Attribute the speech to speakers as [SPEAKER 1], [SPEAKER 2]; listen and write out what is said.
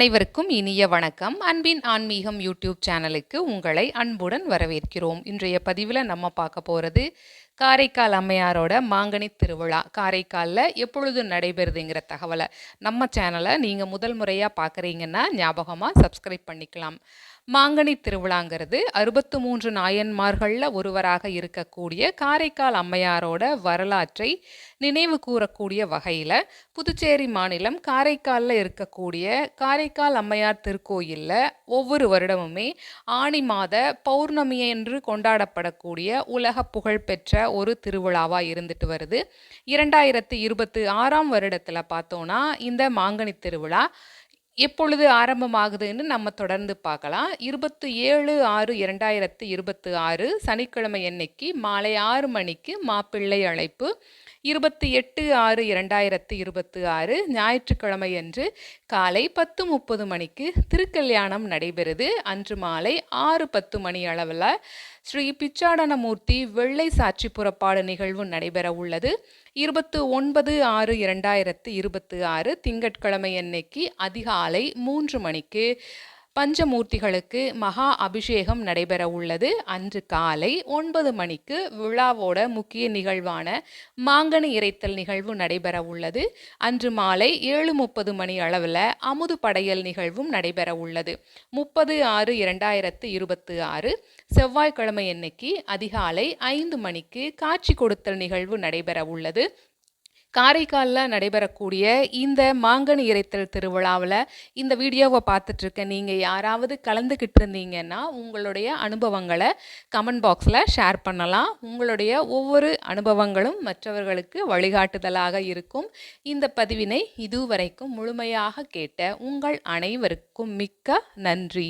[SPEAKER 1] அனைவருக்கும் இனிய வணக்கம். அன்பின் ஆன்மீகம் யூடியூப் சேனலுக்கு உங்களை அன்புடன் வரவேற்கிறோம். இன்றைய பதிவில் நம்ம பார்க்க போகிறது காரைக்கால் அம்மையாரோட மாங்கனி திருவிழா. காரைக்காலில் எப்பொழுது நடைபெறுதுங்கிற தகவலை நம்ம சேனலை நீங்கள் முதல் முறையாக பார்க்குறீங்கன்னா ஞாபகமாக சப்ஸ்கிரைப் பண்ணிக்கலாம். மாங்கனி திருவிழாங்கிறது 63 நாயன்மார்களில் ஒருவராக இருக்கக்கூடிய காரைக்கால் அம்மையாரோட வரலாற்றை நினைவு கூறக்கூடிய வகையில் புதுச்சேரி மாநிலம் காரைக்காலில் இருக்கக்கூடிய காரைக்கால் அம்மையார் திருக்கோயிலில் ஒவ்வொரு வருடமுமே ஆனி மாத பௌர்ணமியன்று கொண்டாடப்படக்கூடிய உலக புகழ்பெற்ற ஒரு திருவிழாவாக இருந்துட்டு வருது. 2026 வருடத்தில் பார்த்தோன்னா இந்த மாங்கனி திருவிழா எப்பொழுது ஆரம்பமாகுதுன்னு நம்ம தொடர்ந்து பார்க்கலாம். 27/6/2026 சனிக்கிழமை அன்னைக்கு மாலை 6 மணிக்கு மாப்பிள்ளை அழைப்பு. 28/6/2026 ஞாயிற்றுக்கிழமை அன்று காலை 10:30 மணிக்கு திருக்கல்யாணம் நடைபெறுது. அன்று மாலை 6:10 மணி அளவில் ஸ்ரீ பிச்சாடனமூர்த்தி வெள்ளை சாட்சி புறப்பாடு நிகழ்வு நடைபெற உள்ளது. 29/6/2026 திங்கட்கிழமை அன்னைக்கு அதிகாலை 3 மணிக்கு பஞ்சமூர்த்திகளுக்கு மகா அபிஷேகம் நடைபெற உள்ளது. அன்று காலை 9 மணிக்கு விழாவோட முக்கிய நிகழ்வான மாங்கனி இறைத்தல் நிகழ்வு நடைபெற உள்ளது. அன்று மாலை 7:30 மணி அளவில் அமுது படையல் நிகழ்வும் நடைபெற உள்ளது. 30/6/2026 செவ்வாய்க்கிழமை அன்னைக்கு அதிகாலை 5 மணிக்கு காட்சி கொடுத்தல் நிகழ்வு நடைபெற உள்ளது. காரைக்காலில் நடைபெறக்கூடிய இந்த மாங்கனி இறைத்தல் திருவிழாவில் இந்த வீடியோவை பார்த்துட்ருக்க நீங்கள் யாராவது கலந்துக்கிட்டு இருந்தீங்கன்னா உங்களுடைய அனுபவங்களை கமெண்ட் பாக்ஸில் ஷேர் பண்ணலாம். உங்களுடைய ஒவ்வொரு அனுபவங்களும் மற்றவர்களுக்கு வழிகாட்டுதலாக இருக்கும். இந்த பதிவினை இதுவரைக்கும் முழுமையாக கேட்ட உங்கள் அனைவருக்கும் மிக்க நன்றி.